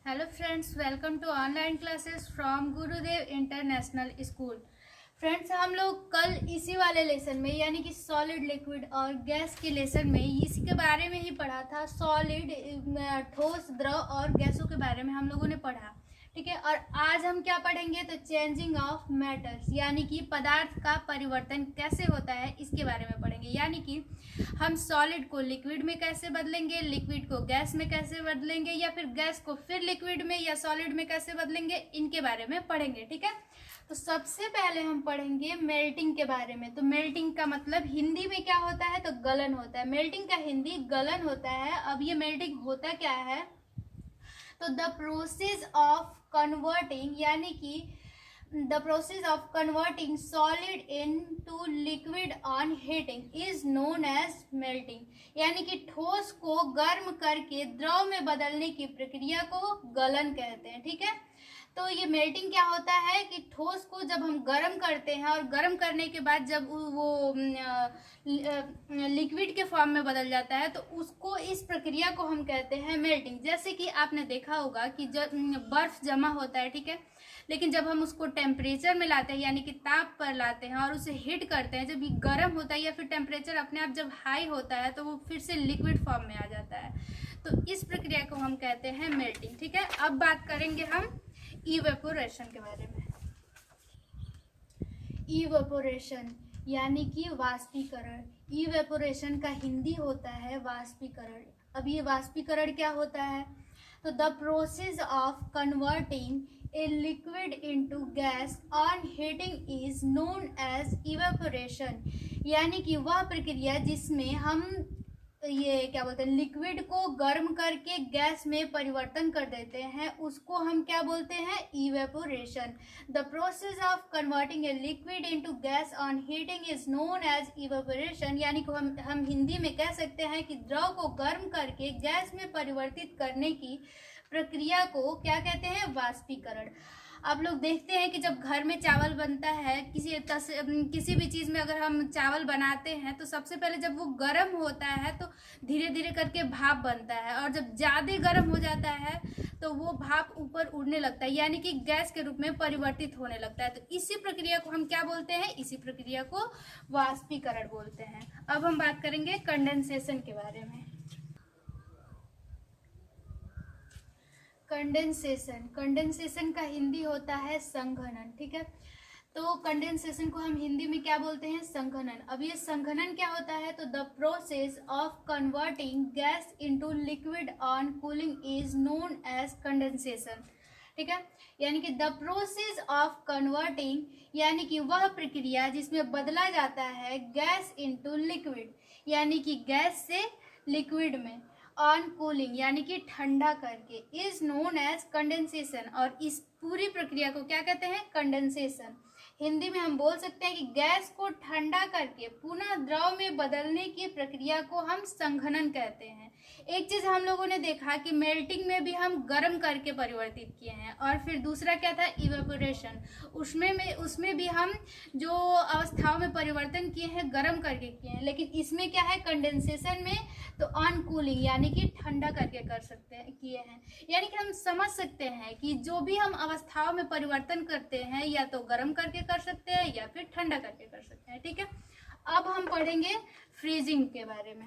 Hello friends, welcome to online classes from Gurudev International School. Friends, हम लोग कल इसी वाले लेसन में यानी कि सॉलिड, लिक्विड और गैस के लेसन में इसी के बारे में ही पढ़ा था। सॉलिड, ठोस, द्रव और गैसों के बारे में हम लोगों ने पढ़ा, ठीक है। और आज हम क्या पढ़ेंगे तो चेंजिंग ऑफ मैटर्स यानी कि पदार्थ का परिवर्तन कैसे होता है इसके बारे में पढ़ेंगे। यानी कि हम सॉलिड को लिक्विड में कैसे बदलेंगे, लिक्विड को गैस में कैसे बदलेंगे, या फिर गैस को फिर लिक्विड में या सॉलिड में कैसे बदलेंगे, इनके बारे में पढ़ेंगे, ठीक है। तो सबसे पहले हम पढ़ेंगे मेल्टिंग के बारे में। तो मेल्टिंग का मतलब हिंदी में क्या होता है तो गलन होता है। मेल्टिंग का हिंदी गलन होता है। अब ये मेल्टिंग होता क्या है तो द प्रोसेस ऑफ कन्वर्टिंग यानी कि the process of converting solid into liquid on heating is known as melting. यानी कि ठोस को गर्म करके द्रव में बदलने की प्रक्रिया को गलन कहते हैं, ठीक है। तो ये मेल्टिंग क्या होता है कि ठोस को जब हम गर्म करते हैं और गर्म करने के बाद जब वो लिक्विड के फॉर्म में बदल जाता है तो उसको, इस प्रक्रिया को हम कहते हैं मेल्टिंग। जैसे कि आपने देखा होगा कि जब बर्फ जमा होता है, ठीक है, लेकिन जब हम उसको टेम्परेचर में लाते हैं यानी कि ताप पर लाते हैं और उसे हीट करते हैं, जब ये गर्म होता है या फिर टेम्परेचर अपने आप जब हाई होता है तो वो फिर से लिक्विड फॉर्म में आ जाता है। तो इस प्रक्रिया को हम कहते हैं मेल्टिंग, ठीक है। अब बात करेंगे हम इवेपोरेशन के बारे में। इवेपोरेशन यानी कि वाष्पीकरण। इवेपोरेशन का हिंदी होता है वाष्पीकरण। अब ये वाष्पीकरण क्या होता है तो the process of converting a liquid into gas on heating is known as evaporation. यानी कि वह प्रक्रिया जिसमें हम ये क्या बोलते हैं लिक्विड को गर्म करके गैस में परिवर्तन कर देते हैं उसको हम क्या बोलते हैं evaporation. The process of converting a liquid into gas on heating is known as evaporation. यानी कि हम हिंदी में कह सकते हैं कि द्रव को गर्म करके गैस में परिवर्तित करने की प्रक्रिया को क्या कहते हैं वाष्पीकरण। आप लोग देखते हैं कि जब घर में चावल बनता है, किसी भी चीज़ में अगर हम चावल बनाते हैं तो सबसे पहले जब वो गर्म होता है तो धीरे धीरे करके भाप बनता है, और जब ज़्यादा गर्म हो जाता है तो वो भाप ऊपर उड़ने लगता है यानी कि गैस के रूप में परिवर्तित होने लगता है। तो इसी प्रक्रिया को हम क्या बोलते हैं, इसी प्रक्रिया को वाष्पीकरण बोलते हैं। अब हम बात करेंगे कंडेंसेशन के बारे में। कंडेंसेशन, कंडेंसेशन का हिंदी होता है संघनन, ठीक है। तो कंडेंसेशन को हम हिंदी में क्या बोलते हैं संघनन। अब ये संघनन क्या होता है तो the process of converting gas into liquid on cooling is known as condensation, ठीक है। यानी कि द प्रोसेस ऑफ कन्वर्टिंग यानी कि वह प्रक्रिया जिसमें बदला जाता है गैस इनटू लिक्विड यानी कि गैस से लिक्विड में, ऑन कूलिंग यानी कि ठंडा करके, इज नोन एज कंडेंसेशन। और इस पूरी प्रक्रिया को क्या कहते हैं कंडेंसेशन। हिंदी में हम बोल सकते हैं कि गैस को ठंडा करके पुनः द्रव में बदलने की प्रक्रिया को हम संघनन कहते हैं। एक चीज हम लोगों ने देखा कि मेल्टिंग में भी हम गर्म करके परिवर्तित किए हैं, और फिर दूसरा क्या था इवेपोरेशन, उसमें भी हम जो अवस्थाओं में परिवर्तन किए हैं गर्म करके किए हैं। लेकिन इसमें क्या है कंडेंसेशन में तो ऑन कूलिंग यानी कि ठंडा करके कर सकते हैं, किए हैं। यानी कि हम समझ सकते हैं कि जो भी हम अवस्थाओं में परिवर्तन करते हैं या तो गर्म करके कर सकते हैं या फिर ठंडा करके कर सकते हैं, ठीक है। अब हम पढ़ेंगे फ्रीजिंग के बारे में।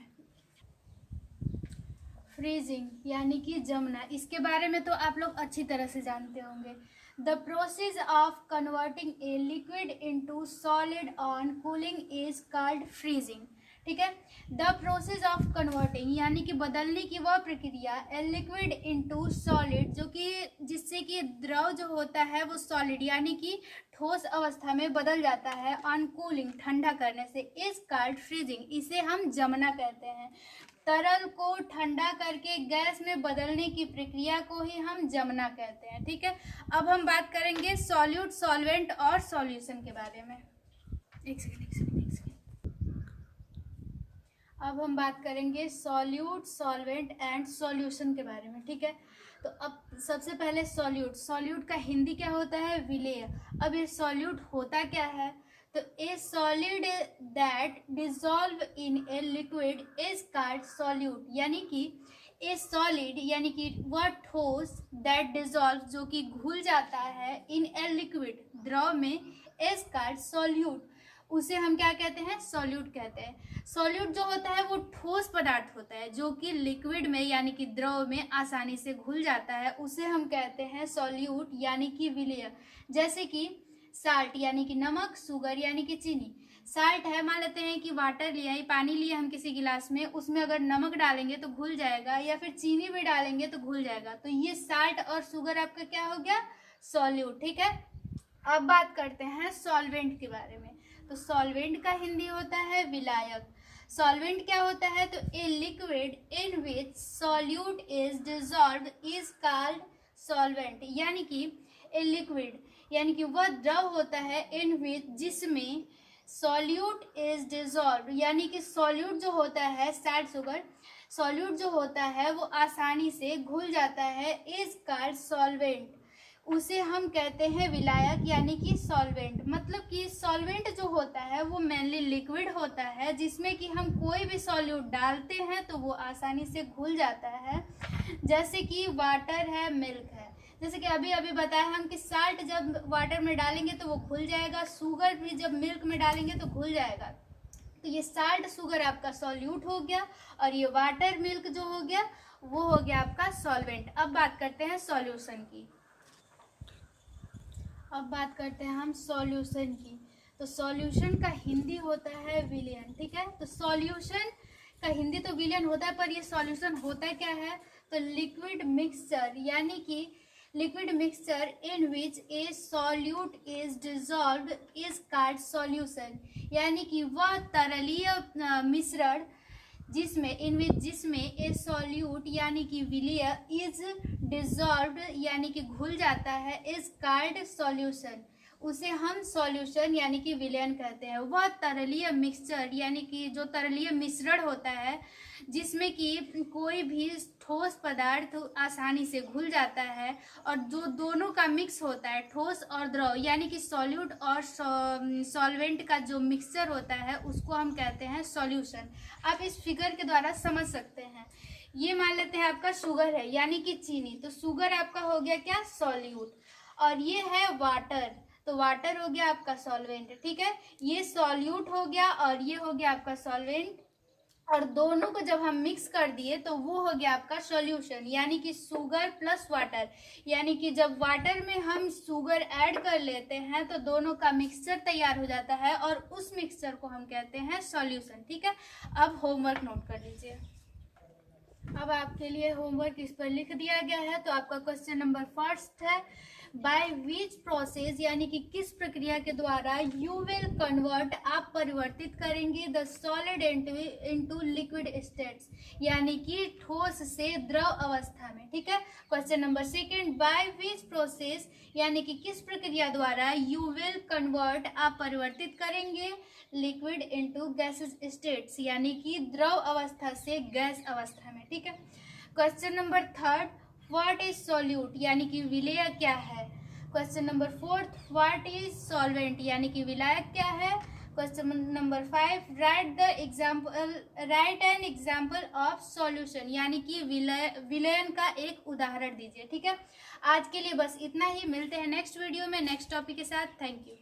फ्रीजिंग यानी कि जमना, इसके बारे में तो आप लोग अच्छी तरह से जानते होंगे। The process of converting a liquid into solid on cooling is called freezing, ठीक है। द प्रोसेस ऑफ कन्वर्टिंग यानी कि बदलने की वह प्रक्रिया ए लिक्विड इनटू सॉलिड जो कि जिससे कि द्रव जो होता है वो सॉलिड यानी कि ठोस अवस्था में बदल जाता है ऑन कूलिंग ठंडा करने से, इज कॉल्ड फ्रीजिंग। इसे हम जमना कहते हैं। तरल को ठंडा करके गैस में बदलने की प्रक्रिया को ही हम जमना कहते हैं, ठीक है। अब हम बात करेंगे सॉल्यूट, सॉल्वेंट और सॉल्यूशन के बारे में। एक सेकंड। अब हम बात करेंगे सॉल्यूट, सॉल्वेंट एंड सॉल्यूशन के बारे में, ठीक है। तो अब सबसे पहले सॉल्यूट, सॉल्यूट का हिंदी क्या होता है विलेय। अब ये सॉल्यूट होता क्या है तो ए solid that dissolve in a liquid is called solute. यानी कि ए सॉलिड यानी कि वह ठोस दैट डिजॉल्व जो कि घुल जाता है इन ए लिक्विड द्रव में एज कॉल्ड सॉल्यूट, उसे हम क्या कहते हैं, सॉल्यूट कहते हैं। सॉल्यूट जो होता है वो ठोस पदार्थ होता है जो कि लिक्विड में यानी कि द्रव में आसानी से घुल जाता है, उसे हम कहते हैं सॉल्यूट यानी कि विलय। जैसे कि साल्ट यानी कि नमक, शुगर यानी कि चीनी। साल्ट है, मान लेते हैं कि वाटर लिया है, पानी लिया हम किसी गिलास में, उसमें अगर नमक डालेंगे तो घुल जाएगा या फिर चीनी भी डालेंगे तो घुल जाएगा, तो ये साल्ट और शुगर आपका क्या हो गया, सॉल्यूट। ठीक है, अब बात करते हैं सॉल्वेंट के बारे में। तो सॉल्वेंट का हिंदी होता है विलायक। सॉल्वेंट क्या होता है, तो a liquid in which solute is dissolved is called solvent, यानी कि ए लिक्विड यानी कि वह द्रव होता है इन विच जिसमें सॉल्यूट इज डिजॉल्व यानी कि सॉल्यूट जो होता है, सैड शुगर सॉल्यूट जो होता है वो आसानी से घुल जाता है, इज कॉल्ड सॉल्वेंट, उसे हम कहते हैं विलायक यानी कि सॉल्वेंट। मतलब कि सॉल्वेंट जो होता है वो मेनली लिक्विड होता है जिसमें कि हम कोई भी सॉल्यूट डालते हैं तो वो आसानी से घुल जाता है, जैसे कि वाटर है, मिल्क है। जैसे कि अभी अभी बताया हम कि साल्ट जब वाटर में डालेंगे तो वो घुल जाएगा, शुगर भी जब मिल्क में डालेंगे तो घुल जाएगा। तो ये साल्ट शुगर आपका सॉल्यूट हो गया और ये वाटर मिल्क जो हो गया वो हो गया आपका सॉल्वेंट। अब बात करते हैं सॉल्यूशन की। अब बात करते हैं हम सॉल्यूशन की। तो सॉल्यूशन का हिंदी होता है विलयन। ठीक है, तो सॉल्यूशन का हिंदी तो विलयन होता है, पर ये सॉल्यूशन होता क्या है, तो लिक्विड मिक्सचर यानी कि liquid mixture in which A solute is dissolved is called solution, यानी कि वह तरलीय मिश्रण जिसमें ए सॉल्यूट यानी कि विलय इज डिजॉल्व्ड यानी कि घुल जाता है, इज कॉल्ड सॉल्यूशन, उसे हम सॉल्यूशन यानी कि विलयन कहते हैं। वह तरलीय मिक्सचर यानी कि जो तरलीय मिश्रण होता है जिसमें कि कोई भी ठोस पदार्थ आसानी से घुल जाता है और जो दोनों का मिक्स होता है, ठोस और द्रव यानी कि सॉल्यूट और सॉल्वेंट का जो मिक्सचर होता है उसको हम कहते हैं सॉल्यूशन। आप इस फिगर के द्वारा समझ सकते हैं। ये मान लेते हैं आपका शुगर है यानी कि चीनी, तो शुगर आपका हो गया क्या, सॉल्यूट, और ये है वाटर, तो वाटर हो गया आपका सॉल्वेंट। ठीक है, ये सॉल्यूट हो गया और ये हो गया आपका सॉल्वेंट, और दोनों को जब हम मिक्स कर दिए तो वो हो गया आपका सॉल्यूशन यानी कि शुगर प्लस वाटर, यानी कि जब वाटर में हम शुगर ऐड कर लेते हैं तो दोनों का मिक्सचर तैयार हो जाता है और उस मिक्सचर को हम कहते हैं सॉल्यूशन। ठीक है, अब होमवर्क नोट कर लीजिए। अब आपके लिए होमवर्क इस पर लिख दिया गया है। तो आपका क्वेश्चन नंबर फर्स्ट है, बाय विच प्रोसेस यानी कि किस प्रक्रिया के द्वारा यू विल कन्वर्ट, आप परिवर्तित करेंगे the solid into liquid states, यानी कि ठोस से द्रव अवस्था में। ठीक है, question number second, by which process यानी कि किस प्रक्रिया द्वारा यू विल कन्वर्ट, आप परिवर्तित करेंगे लिक्विड इनटू गैसेस स्टेट्स, यानी कि द्रव अवस्था से गैस अवस्था में। ठीक है, question number third, what is solute यानी कि विलय क्या है। Question number fourth, what is solvent यानी कि विलायक क्या है। Question number 5, right an example of solution यानी कि विलयन का एक उदाहरण दीजिए। ठीक है, आज के लिए बस इतना ही, मिलते हैं नेक्स्ट वीडियो में नेक्स्ट टॉपिक के साथ। Thank you.